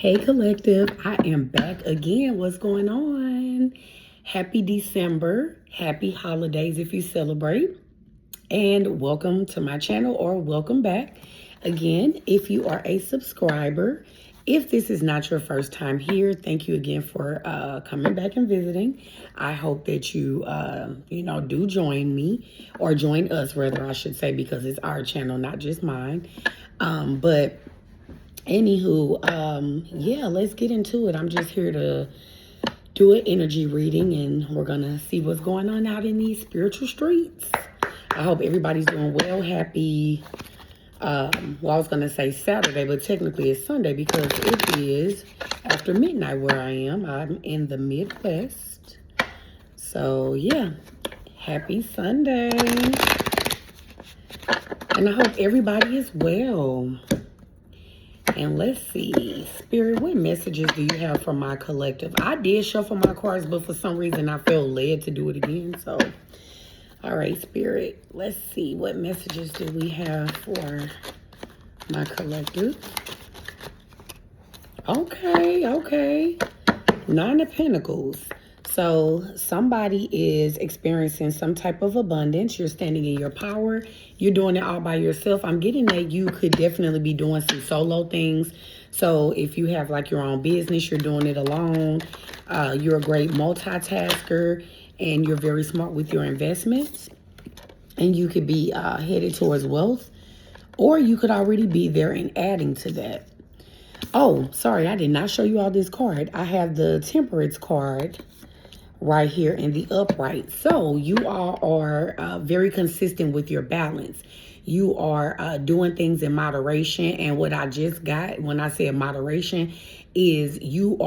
Hey collective, I am back again. What's going on? Happy December. Happy holidays if you celebrate. And welcome to my channel or welcome back. Again, if you are a subscriber, if this is not your first time here, thank you again for coming back and visiting. I hope that you, do join me or join us, rather, I should say, because it's our channel, not just mine. But anywho, yeah, let's get into it. I'm just here to do an energy reading, and we're gonna see what's going on out in these spiritual streets. I hope everybody's doing well. Happy, I was gonna say Saturday, but technically it's Sunday because it is after midnight where I am. I'm in the Midwest. So yeah, happy Sunday. And I hope everybody is well. And let's see, Spirit, what messages do you have for my collective? I did shuffle my cards, but for some reason I felt led to do it again. So, all right, Spirit, let's see. What messages do we have for my collective? Okay. Nine of Pentacles. So somebody is experiencing some type of abundance. You're standing in your power. You're doing it all by yourself. I'm getting that you could definitely be doing some solo things. So if you have like your own business, you're doing it alone. You're a great multitasker and you're very smart with your investments. And you could be headed towards wealth, or you could already be there and adding to that. Oh, sorry, I did not show you all this card. I have the Temperance card right here in the upright. So you all are very consistent with your balance. You are doing things in moderation. And what I just got when I said moderation is you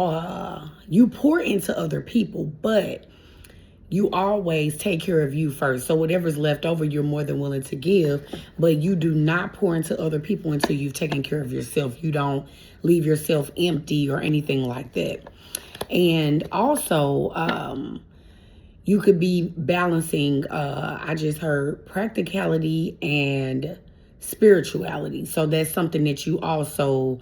pour into other people, but you always take care of you first. So whatever's left over, you're more than willing to give, but you do not pour into other people until you've taken care of yourself. You don't leave yourself empty or anything like that. And also, you could be balancing, I just heard practicality and spirituality. So that's something that you also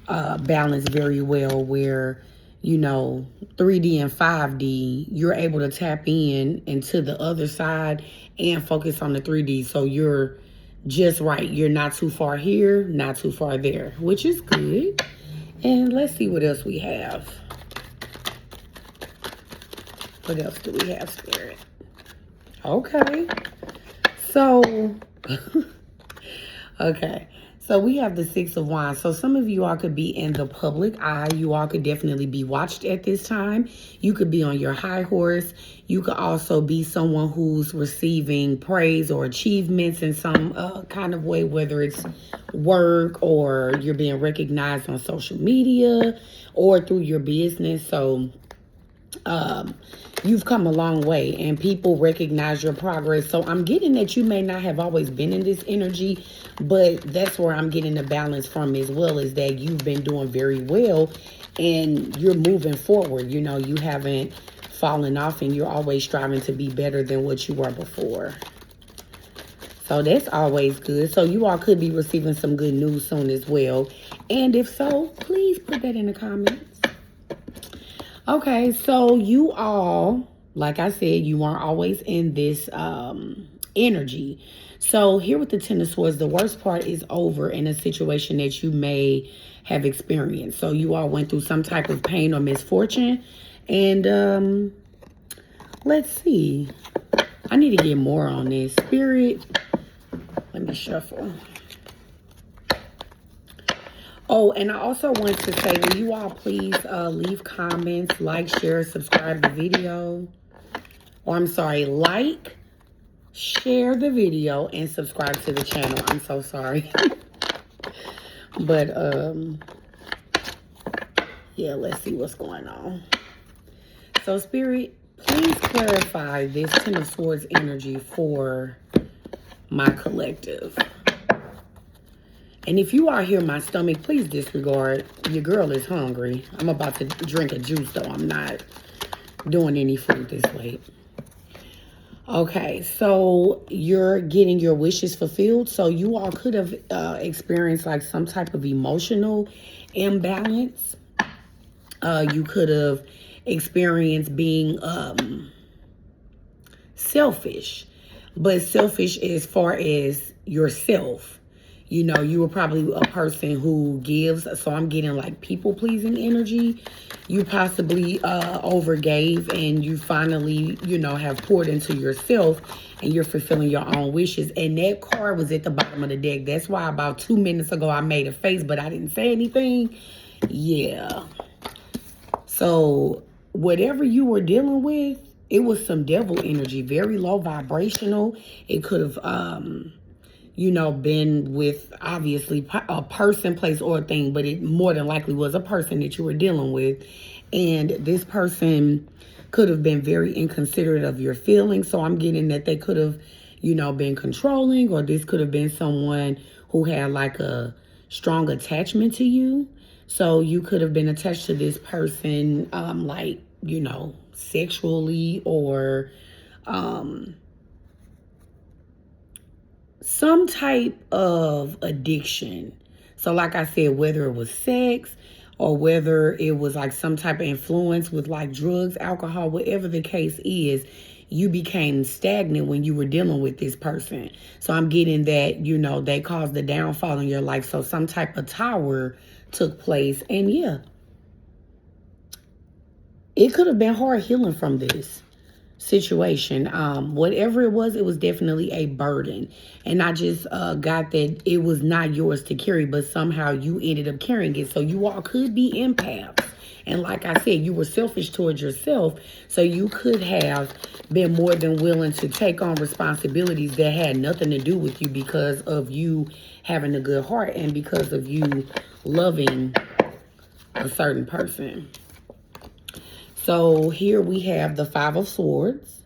balance very well, where, 3D and 5D, you're able to tap into the other side and focus on the 3D. So you're just right. You're not too far here, not too far there, which is good. And let's see what else we have. What else do we have, Spirit? Okay. So, okay. So we have the Six of Wands. So some of you all could be in the public eye. You all could definitely be watched at this time. You could be on your high horse. You could also be someone who's receiving praise or achievements in some kind of way, whether it's work or you're being recognized on social media or through your business. So you've come a long way and people recognize your progress. So I'm getting that you may not have always been in this energy, but that's where I'm getting the balance from as well, is that you've been doing very well and you're moving forward. You haven't fallen off and you're always striving to be better than what you were before. So that's always good. So you all could be receiving some good news soon as well. And if so, please put that in the comments. Okay, so you all, like I said, you aren't always in this energy. So here with the Ten of Swords, the worst part is over in a situation that you may have experienced. So you all went through some type of pain or misfortune. And let's see. I need to get more on this. Spirit, let me shuffle. Oh, and I also want to say, will you all please leave comments, like, share, subscribe to the video. Or I'm sorry, like, share the video, and subscribe to the channel. I'm so sorry. But, yeah, let's see what's going on. So, Spirit, please clarify this Ten of Swords energy for my collective. And if you are here, my stomach, please disregard. Your girl is hungry. I'm about to drink a juice, though. I'm not doing any food this late. Okay, so you're getting your wishes fulfilled. So you all could have experienced like some type of emotional imbalance. You could have experienced being selfish, but selfish as far as yourself. You know, you were probably a person who gives, so I'm getting like people pleasing energy. You possibly overgave, and you finally, you know, have poured into yourself, and you're fulfilling your own wishes. And that card was at the bottom of the deck. That's why about 2 minutes ago I made a face, but I didn't say anything. Yeah. So whatever you were dealing with, it was some devil energy, very low vibrational. It could have, you know, been with obviously a person, place, or a thing, but it more than likely was a person that you were dealing with. And this person could have been very inconsiderate of your feelings. So I'm getting that they could have, you know, been controlling, or this could have been someone who had like a strong attachment to you. So you could have been attached to this person, like, you know, sexually, or some type of addiction. So like I said, whether it was sex or whether it was like some type of influence with like drugs, alcohol, whatever the case is, you became stagnant when you were dealing with this person. So I'm getting that, you know, they caused the downfall in your life. So some type of tower took place. And yeah, it could have been hard healing from this situation. Whatever it was definitely a burden. And I just got that it was not yours to carry, but somehow you ended up carrying it. So you all could be empaths. And like I said, you were selfish towards yourself. So you could have been more than willing to take on responsibilities that had nothing to do with you, because of you having a good heart and because of you loving a certain person. So here we have the Five of Swords.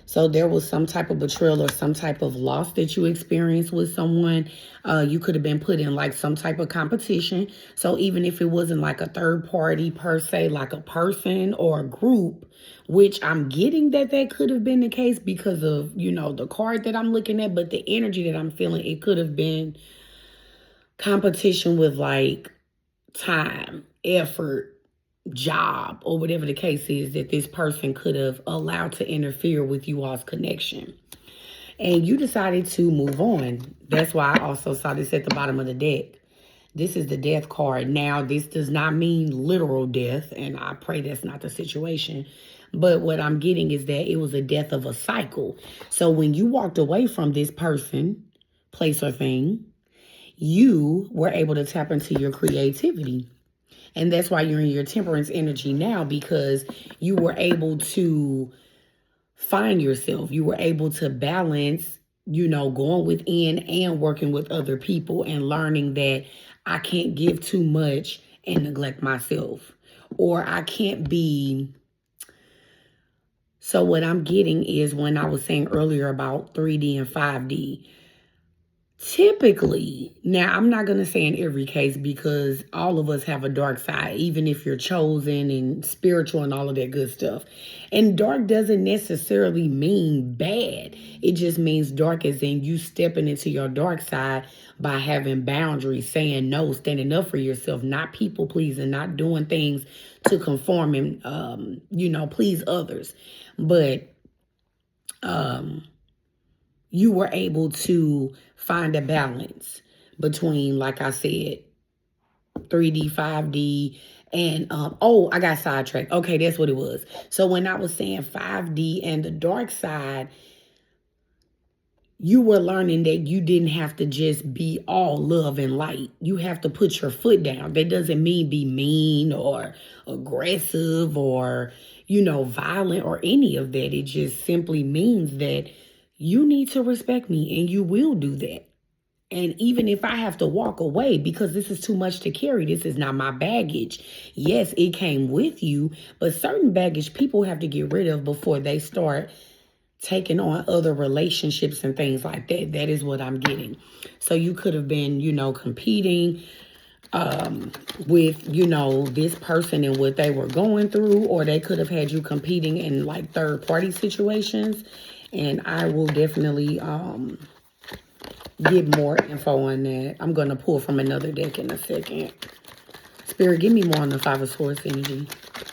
So there was some type of betrayal or some type of loss that you experienced with someone. You could have been put in like some type of competition. So even if it wasn't like a third party per se, like a person or a group, which I'm getting that could have been the case because of, you know, the card that I'm looking at, but the energy that I'm feeling, it could have been competition with like time, effort, job, or whatever the case is, that this person could have allowed to interfere with you all's connection. And you decided to move on. That's why I also saw this at the bottom of the deck. This is the death card. Now, this does not mean literal death, and I pray that's not the situation. But what I'm getting is that it was a death of a cycle. So when you walked away from this person, place, or thing, you were able to tap into your creativity. And that's why you're in your temperance energy now, because you were able to find yourself. You were able to balance, you know, going within and working with other people, and learning that I can't give too much and neglect myself, or I can't be. So what I'm getting is, when I was saying earlier about 3D and 5D, typically, now I'm not going to say in every case, because all of us have a dark side, even if you're chosen and spiritual and all of that good stuff. And dark doesn't necessarily mean bad. It just means dark as in you stepping into your dark side by having boundaries, saying no, standing up for yourself, not people pleasing, not doing things to conform and, you know, please others. But, you were able to find a balance between, like I said, 3D, 5D, and, I got sidetracked. Okay, that's what it was. So when I was saying 5D and the dark side, you were learning that you didn't have to just be all love and light. You have to put your foot down. That doesn't mean be mean or aggressive or, you know, violent or any of that. It just simply means that you need to respect me, and you will do that. And even if I have to walk away because this is too much to carry, this is not my baggage. Yes, it came with you, but certain baggage people have to get rid of before they start taking on other relationships and things like that. That is what I'm getting. So you could have been, you know, competing with, you know, this person and what they were going through, or they could have had you competing in like third party situations. And I will definitely get more info on that. I'm going to pull from another deck in a second. Spirit, give me more on the Five of Swords energy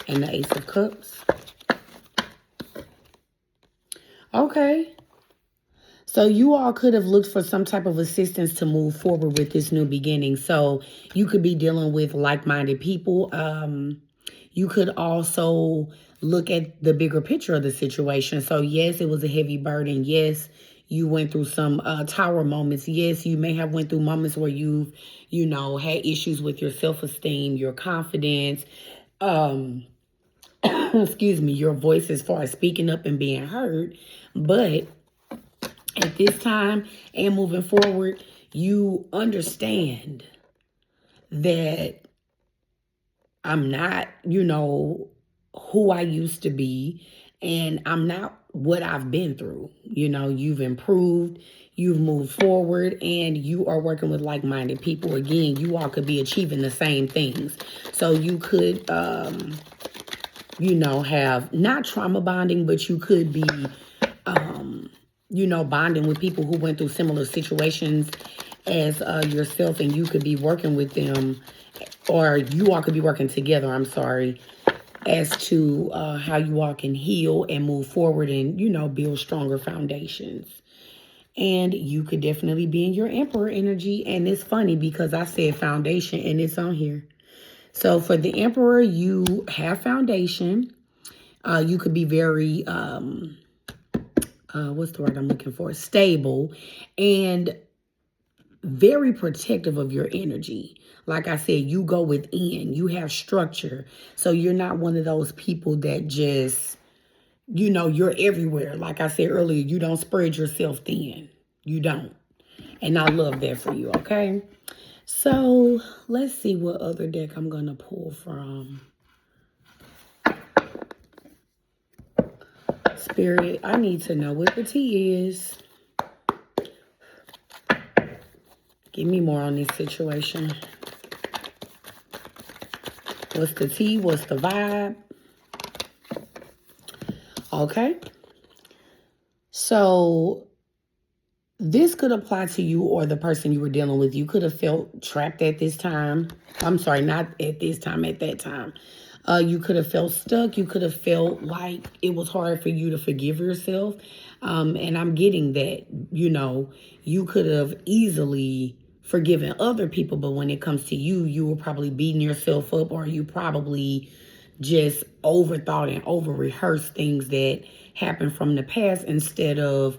and the Ace of Cups. Okay. So you all could have looked for some type of assistance to move forward with this new beginning. So you could be dealing with like-minded people. You could also look at the bigger picture of the situation. So yes, it was a heavy burden. Yes, you went through some tower moments. Yes, you may have went through moments where you've, had issues with your self-esteem, your confidence, excuse me, your voice as far as speaking up and being heard. But at this time and moving forward, you understand that I'm not, who I used to be, and I'm not what I've been through. You've improved, you've moved forward, and you are working with like-minded people. Again, you all could be achieving the same things. So you could, have not trauma bonding, but you could be, bonding with people who went through similar situations as yourself, and you could be working with them, or you all could be working together, as to how you all can heal and move forward and, build stronger foundations. And you could definitely be in your Emperor energy. And it's funny because I said foundation and it's on here. So for the Emperor, you have foundation. You could be very, what's the word I'm looking for? Stable and very protective of your energy. Like I said, you go within, you have structure. So you're not one of those people that just, you're everywhere. Like I said earlier, you don't spread yourself thin. You don't. And I love that for you, okay? So let's see what other deck I'm going to pull from. Spirit, I need to know what the tea is. Give me more on this situation. What's the tea? What's the vibe? Okay. So this could apply to you or the person you were dealing with. You could have felt trapped at this time. I'm sorry, not at this time, at that time. You could have felt stuck. You could have felt like it was hard for you to forgive yourself. And I'm getting that, you could have easily forgiven other people. But when it comes to you, you were probably beating yourself up, or you probably just overthought and over-rehearsed things that happened from the past instead of,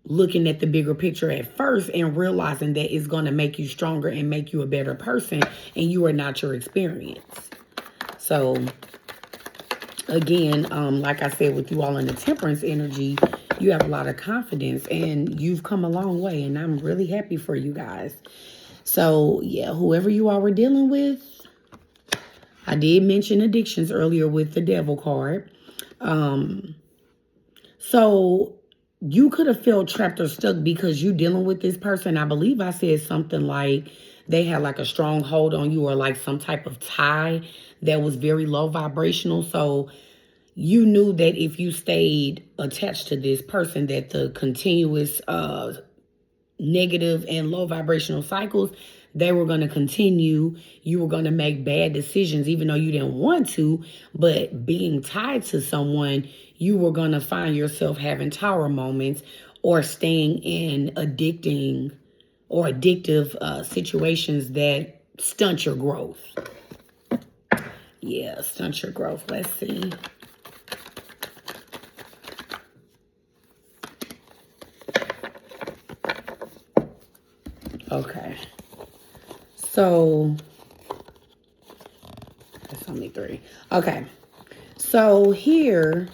looking at the bigger picture at first and realizing that it's going to make you stronger and make you a better person, and you are not your experience. So again, like I said, with you all in the Temperance energy, you have a lot of confidence and you've come a long way, and I'm really happy for you guys. So yeah, whoever you all were dealing with, I did mention addictions earlier with the Devil card. So you could have felt trapped or stuck because you dealing with this person. I believe I said something like they had like a strong hold on you, or like some type of tie that was very low vibrational. So you knew that if you stayed attached to this person, that the continuous negative and low vibrational cycles, they were going to continue. You were going to make bad decisions, even though you didn't want to. But being tied to someone, you were going to find yourself having tower moments or staying in addictive situations that stunt your growth. Yeah, stunt your growth. Let's see. Okay. So that's only 3. Okay. So here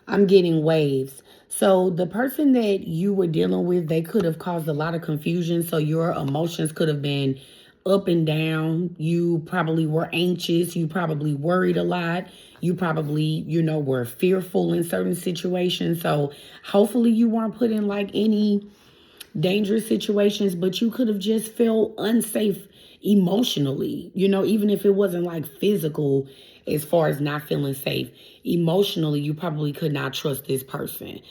I'm getting waves. So the person that you were dealing with, they could have caused a lot of confusion. So your emotions could have been up and down. You probably were anxious. You probably worried a lot. You probably, were fearful in certain situations. So hopefully you weren't put in like any dangerous situations, but you could have just felt unsafe emotionally, even if it wasn't like physical, as far as not feeling safe. Emotionally, you probably could not trust this person.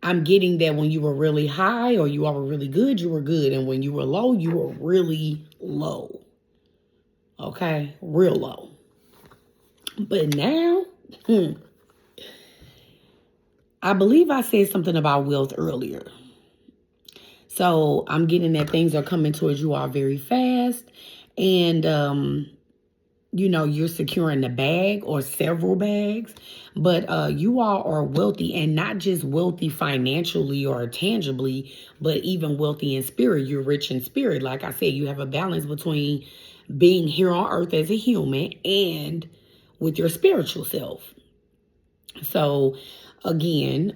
I'm getting that when you were really high or you all were really good, you were good. And when you were low, you were really low. Okay? Real low. But now, I believe I said something about wealth earlier. So I'm getting that things are coming towards you all very fast. And, you're securing the bag or several bags. But you all are wealthy, and not just wealthy financially or tangibly, but even wealthy in spirit. You're rich in spirit. Like I said, you have a balance between being here on earth as a human and with your spiritual self. So again,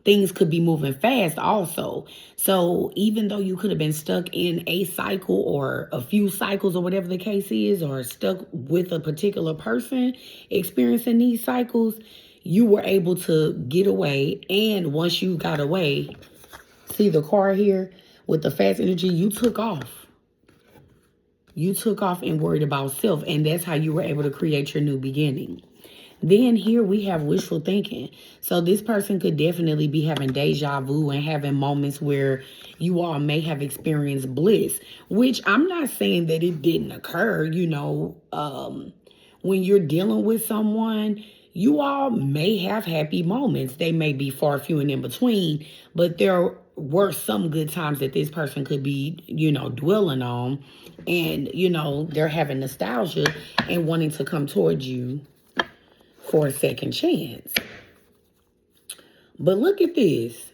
things could be moving fast also. So even though you could have been stuck in a cycle or a few cycles or whatever the case is, or stuck with a particular person experiencing these cycles, you were able to get away. And once you got away, see the car here with the fast energy, you took off. You took off and worried about self. And that's how you were able to create your new beginning. Then here we have wishful thinking. So this person could definitely be having deja vu and having moments where you all may have experienced bliss, which I'm not saying that it didn't occur. When you're dealing with someone, you all may have happy moments. They may be far few and in between, but there were some good times that this person could be, dwelling on. And, they're having nostalgia and wanting to come towards you for a second chance. But look at this.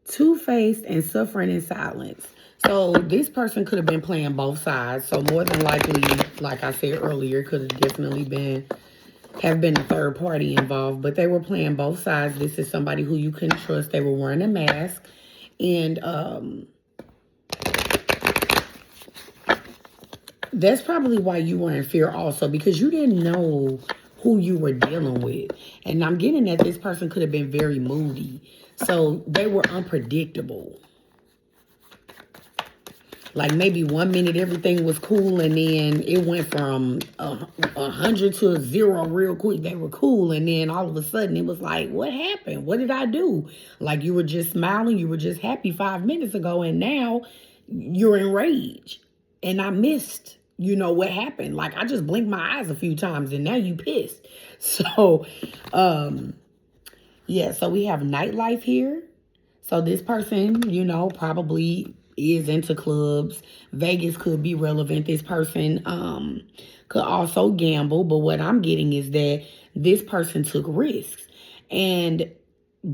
Two-faced and suffering in silence. So this person could have been playing both sides. So more than likely, like I said earlier, could have definitely have been a third party involved. But they were playing both sides. This is somebody who you couldn't trust. They were wearing a mask. And that's probably why you were in fear also, because you didn't know who you were dealing with. And I'm getting that this person could have been very moody. So they were unpredictable. Like maybe 1 minute everything was cool, and then it went from 100 to 0 real quick. They were cool, and then all of a sudden it was like, what happened? What did I do? Like you were just smiling, you were just happy 5 minutes ago, and now you're enraged. And I missed, what happened. Like I just blinked my eyes a few times, and now you pissed. So, yeah. So we have nightlife here. So this person, probably is into clubs. Vegas could be relevant. This person could also gamble. But what I'm getting is that this person took risks. And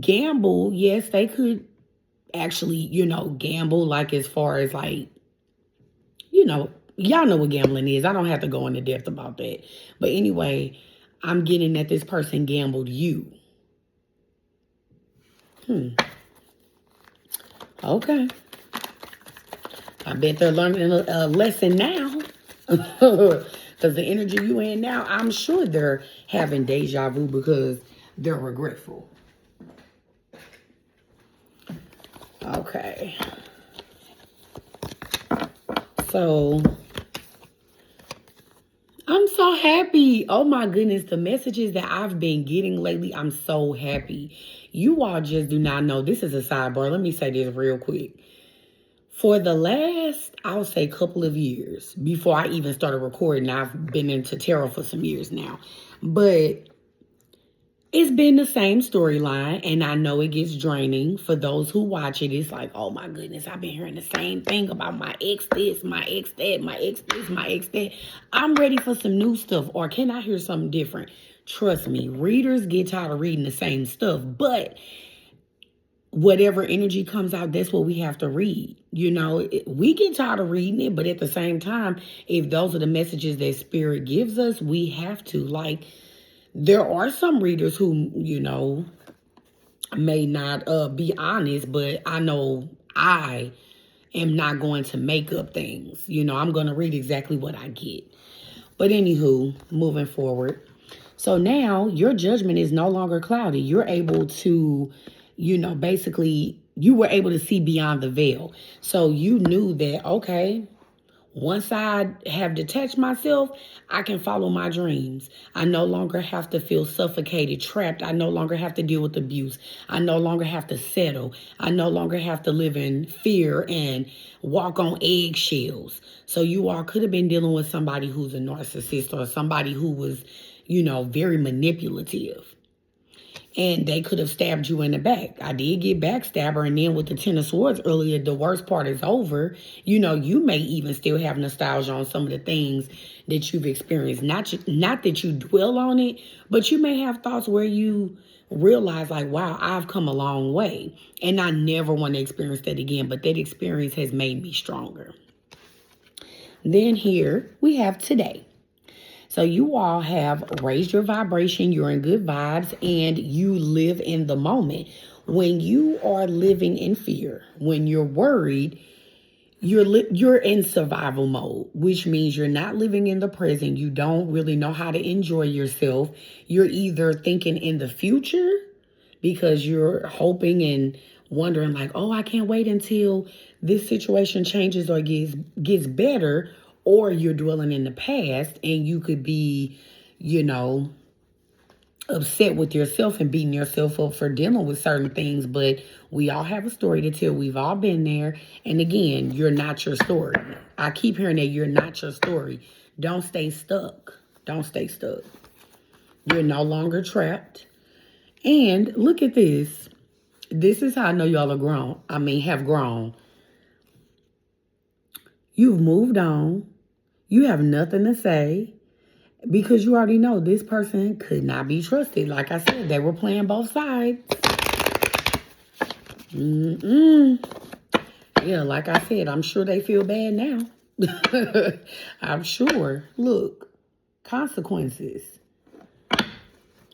gamble, yes, they could actually, gamble like as far as like, y'all know what gambling is. I don't have to go into depth about that. But anyway, I'm getting that this person gambled you. Okay. I bet they're learning a lesson now. Because the energy you in now, I'm sure they're having deja vu because they're regretful. Okay. So, I'm so happy. Oh my goodness, the messages that I've been getting lately, I'm so happy. You all just do not know. This is a sidebar. Let me say this real quick. For the last, I'll say, couple of years, before I even started recording, I've been into tarot for some years now. But it's been the same storyline, and I know it gets draining for those who watch it. It's like, oh my goodness, I've been hearing the same thing about my ex this, my ex that, my ex this, my ex that. I'm ready for some new stuff, or can I hear something different? Trust me, readers get tired of reading the same stuff, but whatever energy comes out, that's what we have to read. We get tired of reading it, but at the same time, if those are the messages that spirit gives us, we have to. Like, there are some readers who, may not be honest, but I know I am not going to make up things. I'm going to read exactly what I get. But anywho, moving forward. So now your judgment is no longer cloudy. You're able to, basically, you were able to see beyond the veil. So you knew that, okay, Once I have detached myself, I can follow my dreams. I no longer have to feel suffocated, trapped. I no longer have to deal with abuse. I no longer have to settle. I no longer have to live in fear and walk on eggshells. So you all could have been dealing with somebody who's a narcissist or somebody who was, very manipulative. And they could have stabbed you in the back. I did get backstabber, and then with the Ten of Swords earlier, the worst part is over. You may even still have nostalgia on some of the things that you've experienced. Not that you dwell on it, but you may have thoughts where you realize like, wow, I've come a long way. And I never want to experience that again, but that experience has made me stronger. Then here we have today. So you all have raised your vibration, you're in good vibes, and you live in the moment. When you are living in fear, when you're worried, you're in survival mode, which means you're not living in the present. You don't really know how to enjoy yourself. You're either thinking in the future because you're hoping and wondering like, oh, I can't wait until this situation changes or gets better. Or you're dwelling in the past and you could be, upset with yourself and beating yourself up for dealing with certain things. But we all have a story to tell. We've all been there. And again, you're not your story. I keep hearing that you're not your story. Don't stay stuck. Don't stay stuck. You're no longer trapped. And look at this. This is how I know y'all are grown. Have grown. You've moved on. You have nothing to say because you already know this person could not be trusted. Like I said, they were playing both sides. Yeah, like I said, I'm sure they feel bad now. I'm sure. Look, consequences.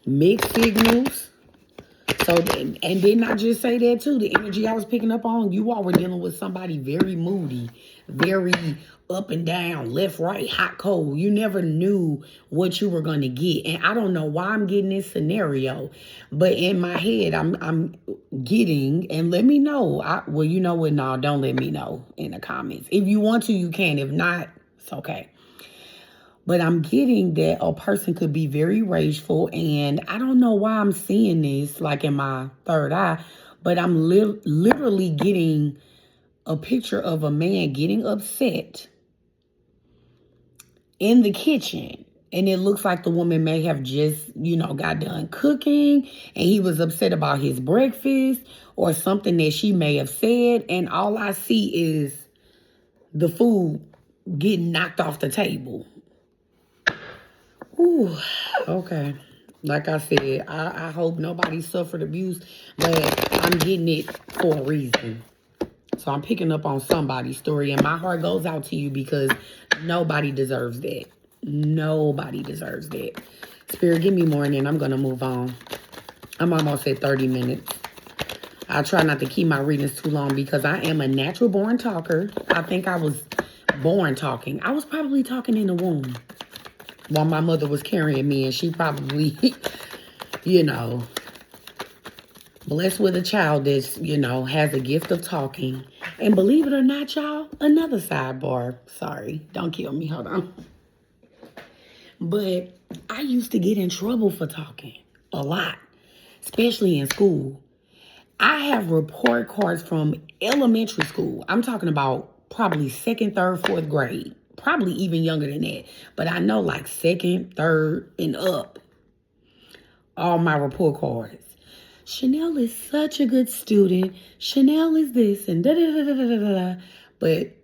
Mixed signals. So, and didn't I just say that too? The energy I was picking up on, you all were dealing with somebody very moody, very up and down, left, right, hot, cold. You never knew what you were going to get. And I don't know why I'm getting this scenario, but in my head, I'm getting, and let me know. Well, you know what? No, don't let me know in the comments. If you want to, you can. If not, it's okay. But I'm getting that a person could be very rageful. And I don't know why I'm seeing this like in my third eye. But I'm literally getting a picture of a man getting upset in the kitchen. And it looks like the woman may have just, got done cooking. And he was upset about his breakfast or something that she may have said. And all I see is the food getting knocked off the table. Ooh, okay. Like I said, I hope nobody suffered abuse, but I'm getting it for a reason. So I'm picking up on somebody's story, and my heart goes out to you because nobody deserves that. Nobody deserves that. Spirit, give me more, and then I'm going to move on. I'm almost at 30 minutes. I try not to keep my readings too long because I am a natural born talker. I think I was born talking. I was probably talking in the womb while my mother was carrying me, and she probably, blessed with a child that's, has a gift of talking. And believe it or not, y'all, another sidebar. Sorry, don't kill me. Hold on. But I used to get in trouble for talking a lot, especially in school. I have report cards from elementary school. I'm talking about probably second, third, fourth grade. Probably even younger than that. But I know like second, third, and up. All my report cards. Chanel is such a good student. Chanel is this and da-da-da-da-da-da-da. But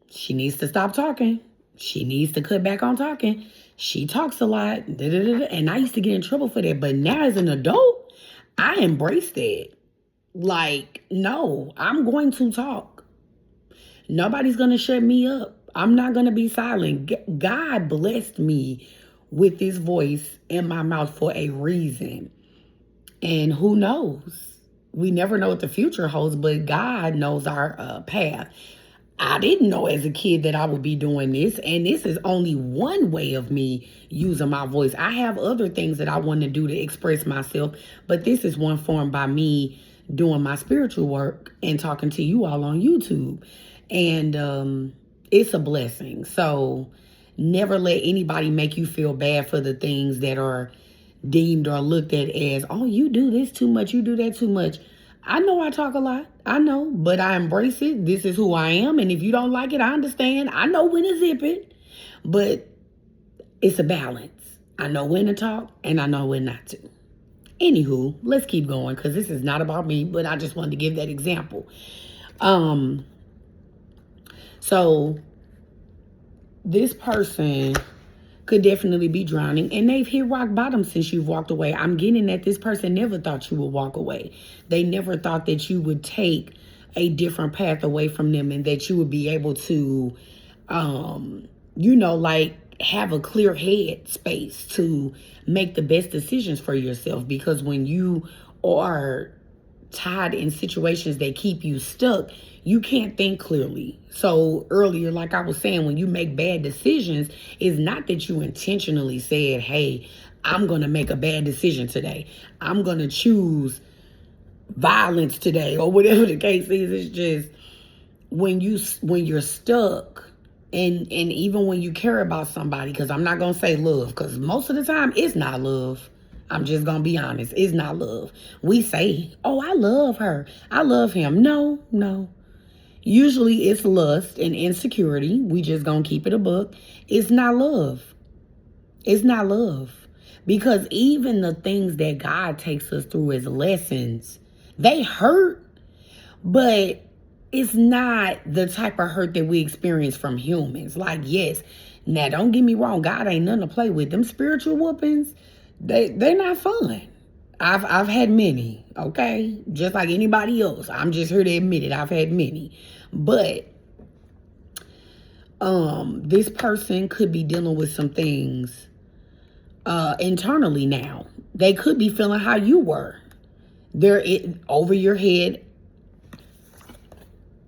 she needs to stop talking. She needs to cut back on talking. She talks a lot. Da-da-da-da. And I used to get in trouble for that. But now as an adult, I embrace that. Like, no, I'm going to talk. Nobody's going to shut me up. I'm not going to be silent. God blessed me with this voice in my mouth for a reason. And who knows? We never know what the future holds, but God knows our path. I didn't know as a kid that I would be doing this. And this is only one way of me using my voice. I have other things that I want to do to express myself. But this is one form by me doing my spiritual work and talking to you all on YouTube. And it's a blessing. So never let anybody make you feel bad for the things that are deemed or looked at as, oh, you do this too much, you do that too much. I know I talk a lot. I know, but I embrace it. This is who I am. And if you don't like it, I understand. I know when to zip it. But it's a balance. I know when to talk and I know when not to. Anywho, let's keep going because this is not about me, but I just wanted to give that example. So this person could definitely be drowning and they've hit rock bottom since you've walked away. I'm getting that this person never thought you would walk away. They never thought that you would take a different path away from them and that you would be able to, like have a clear head space to make the best decisions for yourself. Because when you are tied in situations that keep you stuck, you can't think clearly. So earlier, like I was saying, when you make bad decisions, it's not that you intentionally said, hey, I'm going to make a bad decision today. I'm going to choose violence today or whatever the case is. It's just when you're stuck and even when you care about somebody, because I'm not going to say love, because most of the time it's not love. I'm just going to be honest. It's not love. We say, oh, I love her, I love him. No. Usually it's lust and insecurity. We just going to keep it a book. It's not love. It's not love. Because even the things that God takes us through as lessons, they hurt, but it's not the type of hurt that we experience from humans. Like, yes, now don't get me wrong, God ain't nothing to play with. Them spiritual whoopings, they're not fun. I've had many, okay? Just like anybody else. I'm just here to admit it. I've had many. But this person could be dealing with some things internally now. They could be feeling how you were. They're over your head,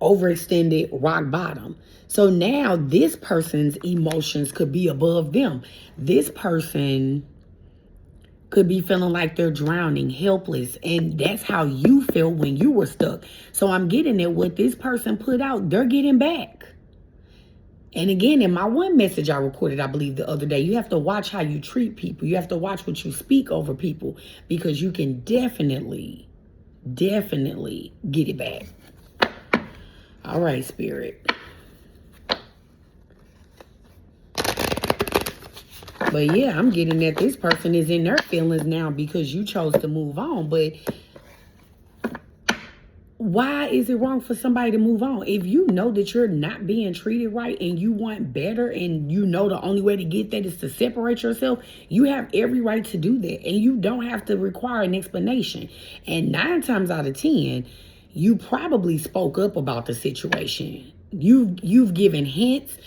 overextended, rock bottom. So now this person's emotions could be above them. This person could be feeling like they're drowning, helpless. And that's how you felt when you were stuck. So I'm getting at what this person put out, they're getting back. And again, in my one message I recorded, I believe the other day, you have to watch how you treat people. You have to watch what you speak over people, because you can definitely get it back. All right, Spirit. But yeah, I'm getting that this person is in their feelings now because you chose to move on. But why is it wrong for somebody to move on? If you know that you're not being treated right and you want better, and you know the only way to get that is to separate yourself, you have every right to do that. And you don't have to require an explanation. And 9 times out of 10, you probably spoke up about the situation. You've given hints,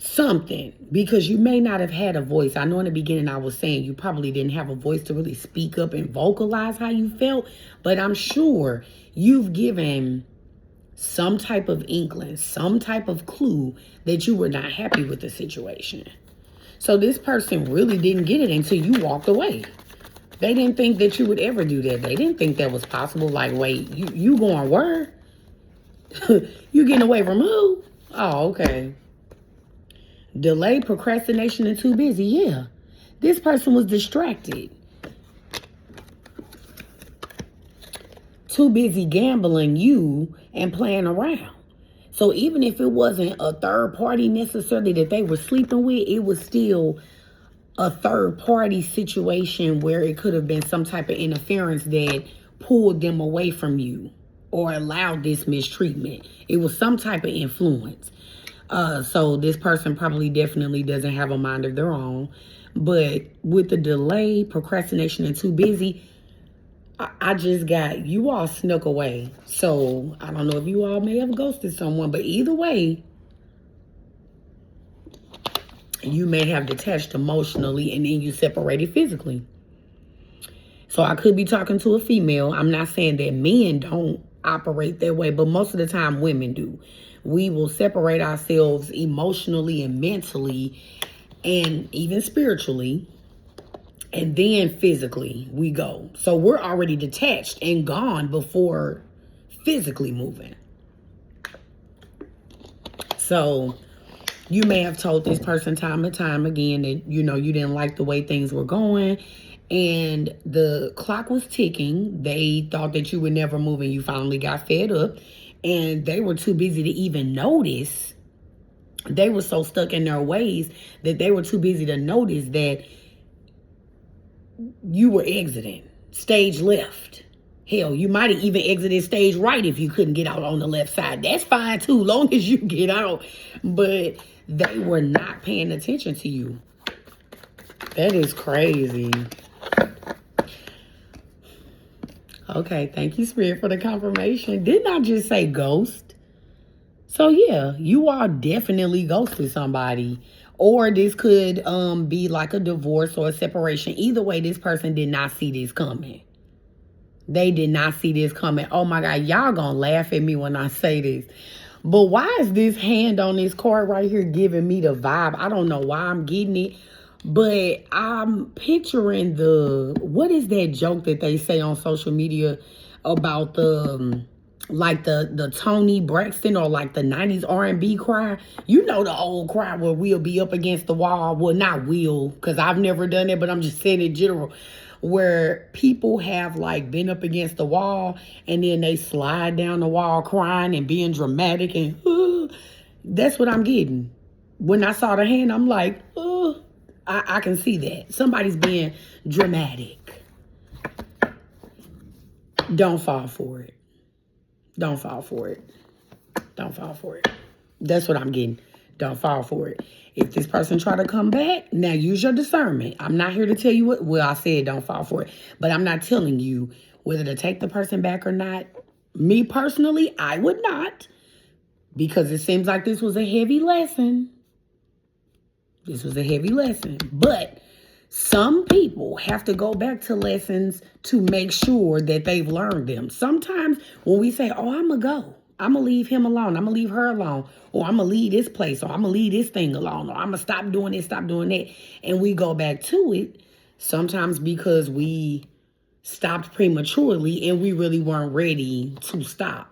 something, because you may not have had a voice. I know in the beginning I was saying you probably didn't have a voice to really speak up and vocalize how you felt, but I'm sure you've given some type of inkling, some type of clue that you were not happy with the situation. So this person really didn't get it until you walked away. They didn't think that you would ever do that. They didn't think that was possible. Like, wait, you going where? You getting away from who? Oh, okay. Delay, procrastination, and too busy. Yeah. This person was distracted. Too busy gambling you and playing around. So even if it wasn't a third party necessarily that they were sleeping with, it was still a third party situation where it could have been some type of interference that pulled them away from you or allowed this mistreatment. It was some type of influence. So this person probably definitely doesn't have a mind of their own. But with the delay, procrastination, and too busy, I just got, you all snuck away. So I don't know if you all may have ghosted someone, but either way, you may have detached emotionally and then you separated physically. So I could be talking to a female. I'm not saying that men don't operate that way, but most of the time women do. We will separate ourselves emotionally and mentally and even spiritually, and then physically we go. So we're already detached and gone before physically moving. So You may have told this person time and time again that, you know, you didn't like the way things were going and the clock was ticking. They thought that you would never move and you finally got fed up and they were too busy to even notice. They were so stuck in their ways that they were too busy to notice that you were exiting stage left. Hell, you might have even exited stage right if you couldn't get out on the left side. That's fine too, long as you get out. But they were not paying attention to you. That is crazy. Okay, thank you, Spirit, for the confirmation. Didn't I just say ghost? So yeah, you are definitely ghosted somebody. Or this could be like a divorce or a separation. Either way, this person did not see this coming. They did not see this coming. Oh my God, y'all gonna laugh at me when I say this. But why is this hand on this card right here giving me the vibe? I don't know why I'm getting it. But I'm picturing what is that joke that they say on social media about like the Tony Braxton or like the 90s R&B cry? You know, the old cry where we'll be up against the wall. Well, not will, because I've never done it, but I'm just saying in general. Where people have like been up against the wall and then they slide down the wall crying and being dramatic and that's what I'm getting. When I saw the hand, I'm like, I can see that. Somebody's being dramatic. Don't fall for it. Don't fall for it. Don't fall for it. That's what I'm getting. Don't fall for it. If this person try to come back, now use your discernment. I'm not here to tell you what, well, I said don't fall for it. But I'm not telling you whether to take the person back or not. Me personally, I would not. Because it seems like this was a heavy lesson. This was a heavy lesson. But some people have to go back to lessons to make sure that they've learned them. Sometimes when we say, oh, I'm going to go. I'm going to leave him alone. I'm going to leave her alone. Or I'm going to leave this place. Or I'm going to leave this thing alone. Or I'm going to stop doing this, stop doing that. And we go back to it. Sometimes because we stopped prematurely and we really weren't ready to stop.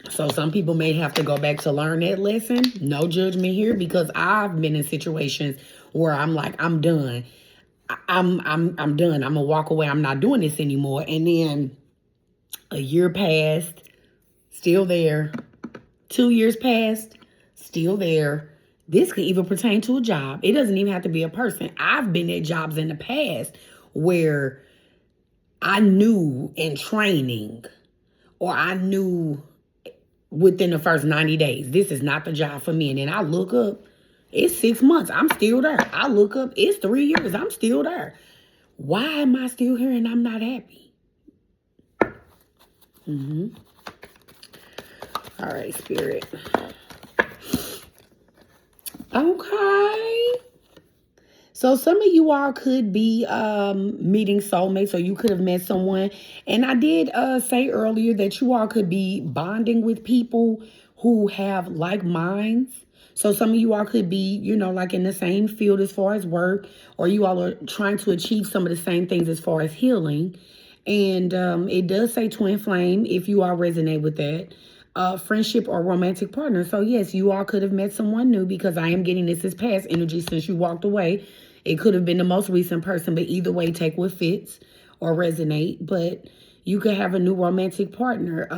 So some people may have to go back to learn that lesson. No judgment here, because I've been in situations where I'm like, I'm done. I'm done. I'm going to walk away. I'm not doing this anymore. And then a year passed, still there. 2 years passed, still there. This could even pertain to a job. It doesn't even have to be a person. I've been at jobs in the past where I knew in training, or I knew within the first 90 days, this is not the job for me. And then I look up, it's 6 months, I'm still there. I look up, it's 3 years, I'm still there. Why am I still here and I'm not happy? All right, Spirit. Okay. So some of you all could be meeting soulmates, or you could have met someone. And I did say earlier that you all could be bonding with people who have like minds. So some of you all could be, you know, like in the same field as far as work, or you all are trying to achieve some of the same things as far as healing. And it does say twin flame if you all resonate with that. Friendship or romantic partner. So yes, you all could have met someone new, because I am getting this as past energy since you walked away. It could have been the most recent person, but either way, take what fits or resonate. But you could have a new romantic partner.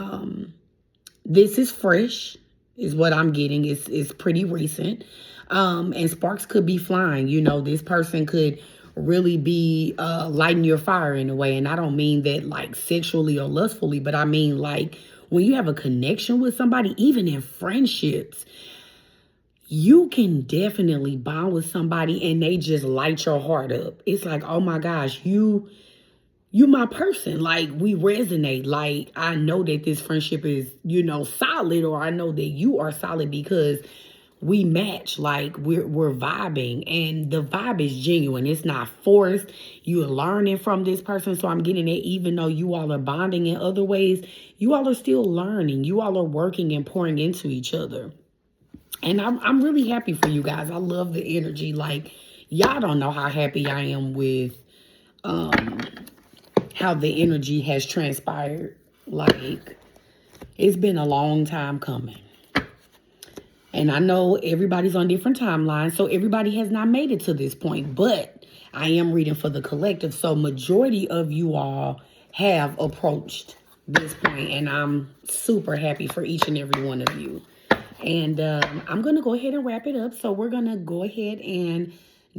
This is fresh, is what I'm getting. It's pretty recent. And sparks could be flying. You know, this person could really be lighting your fire in a way. And I don't mean that like sexually or lustfully, but I mean like when you have a connection with somebody, even in friendships, you can definitely bond with somebody and they just light your heart up. It's like, oh my gosh, you my person. Like, we resonate. Like, I know that this friendship is, you know, solid, or I know that you are solid because we match. Like, we're vibing, and the vibe is genuine. It's not forced. You're learning from this person. So I'm getting it, even though you all are bonding in other ways, you all are still learning. You all are working and pouring into each other. And I'm really happy for you guys. I love the energy. Like, y'all don't know how happy I am with how the energy has transpired. Like, it's been a long time coming. And I know everybody's on different timelines, so everybody has not made it to this point. But I am reading for the collective. So majority of you all have approached this point, and I'm super happy for each and every one of you. And I'm going to go ahead and wrap it up. So we're going to go ahead and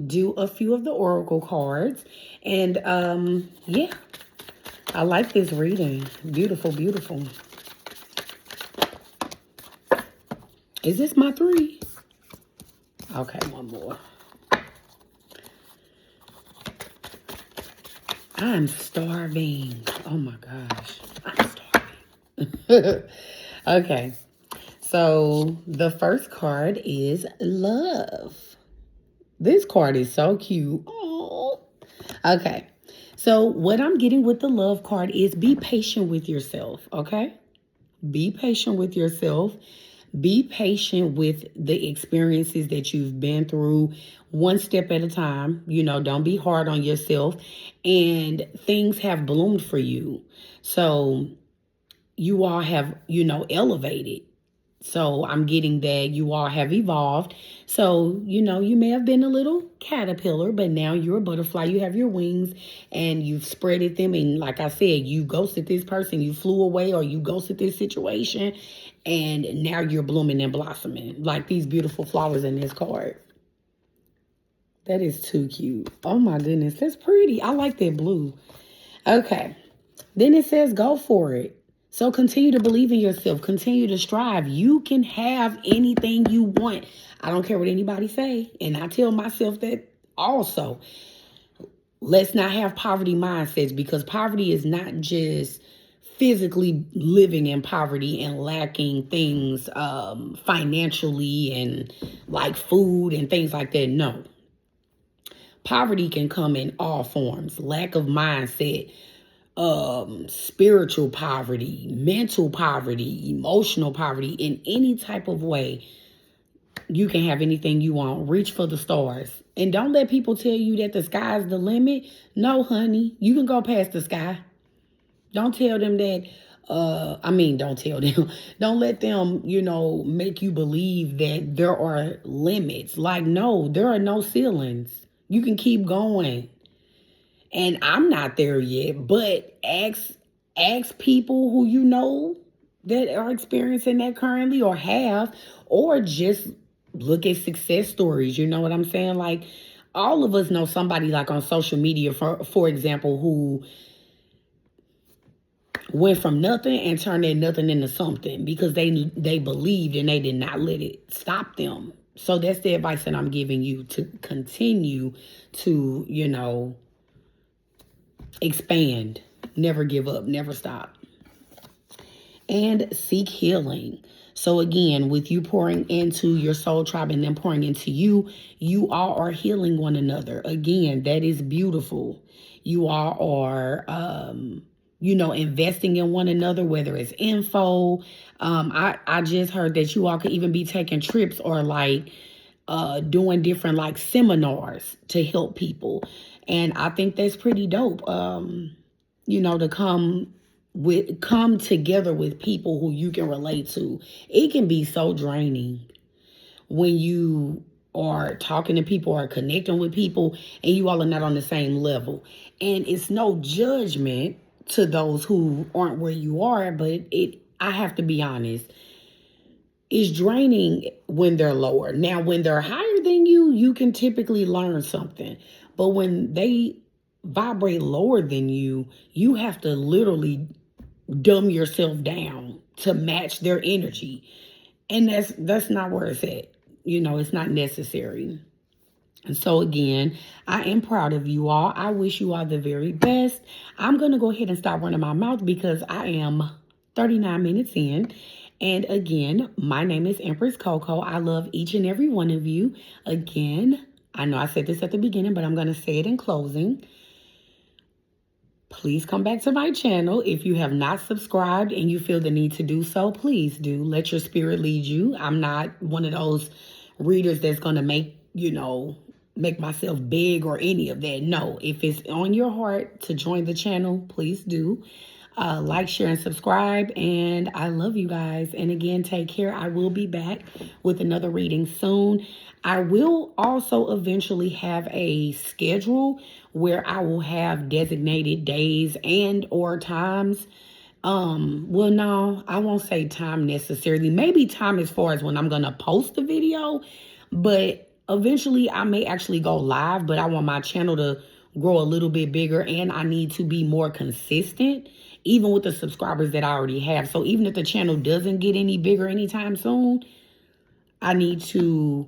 do a few of the oracle cards. And yeah, I like this reading. Beautiful, beautiful. Is this my 3? Okay, one more. I'm starving. Oh my gosh. I'm starving. Okay. So the first card is love. This card is so cute. Oh. Okay. So what I'm getting with the love card is be patient with yourself, okay? Be patient with yourself. Be patient with the experiences that you've been through, one step at a time. You know, don't be hard on yourself. And things have bloomed for you. So you all have, elevated. So I'm getting that you all have evolved. So, you may have been a little caterpillar, but now you're a butterfly. You have your wings and you've spreaded them. And like I said, you ghosted this person, you flew away, or you ghosted this situation. And now you're blooming and blossoming like these beautiful flowers in this card. That is too cute. Oh my goodness, that's pretty. I like that blue. Okay. Then it says go for it. So continue to believe in yourself. Continue to strive. You can have anything you want. I don't care what anybody say. And I tell myself that also. Let's not have poverty mindsets, because poverty is not just physically living in poverty and lacking things financially and like food and things like that. No. Poverty can come in all forms. Lack of mindset, spiritual poverty, mental poverty, emotional poverty. In any type of way, you can have anything you want. Reach for the stars. And don't let people tell you that the sky's the limit. No, honey, you can go past the sky. Don't tell them that. Don't tell them. Don't let them, make you believe that there are limits. Like, no, there are no ceilings. You can keep going. And I'm not there yet, but ask people who you know that are experiencing that currently or have, or just look at success stories. You know what I'm saying? Like, all of us know somebody like on social media, for example, who went from nothing and turned that nothing into something because they believed and they did not let it stop them. So that's the advice that I'm giving you, to continue to, expand, never give up, never stop, and seek healing. So again, with you pouring into your soul tribe and then pouring into you, you all are healing one another. Again, that is beautiful. You all are, investing in one another, whether it's info. I just heard that you all could even be taking trips or like doing different like seminars to help people. And I think that's pretty dope. To come together with people who you can relate to. It can be so draining when you are talking to people or connecting with people and you all are not on the same level. And it's no judgment to those who aren't where you are, but I have to be honest, it's draining when they're lower. Now, when they're higher than you, you can typically learn something. But when they vibrate lower than you, you have to literally dumb yourself down to match their energy. And that's not where it's at. It's not necessary. And so again, I am proud of you all. I wish you all the very best. I'm going to go ahead and stop running my mouth because I am 39 minutes in. And again, my name is Empress Coco. I love each and every one of you. Again, I know I said this at the beginning, but I'm going to say it in closing. Please come back to my channel. If you have not subscribed and you feel the need to do so, please do. Let your spirit lead you. I'm not one of those readers that's going to make myself big or any of that. No, if it's on your heart to join the channel, please do. Like, share, and subscribe. And I love you guys. And again, take care. I will be back with another reading soon. I will also eventually have a schedule where I will have designated days and or times. Well, no, I won't say time necessarily. Maybe time as far as when I'm gonna post the video, but eventually I may actually go live, but I want my channel to grow a little bit bigger and I need to be more consistent, even with the subscribers that I already have. So even if the channel doesn't get any bigger anytime soon, I need to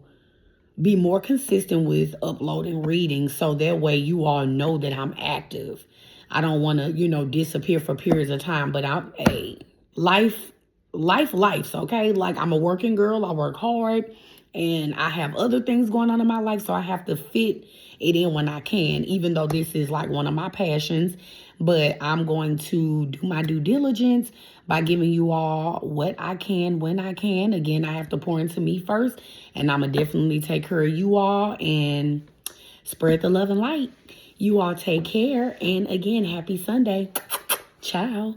be more consistent with uploading readings so that way you all know that I'm active. I don't want to, disappear for periods of time, but I'm a life's okay. Like, I'm a working girl. I work hard and I have other things going on in my life. So I have to fit it in when I can, even though this is like one of my passions. But I'm going to do my due diligence by giving you all what I can when I can. Again, I have to pour into me first, and I'm going to definitely take care of you all and spread the love and light. You all take care. And again, happy Sunday. Ciao.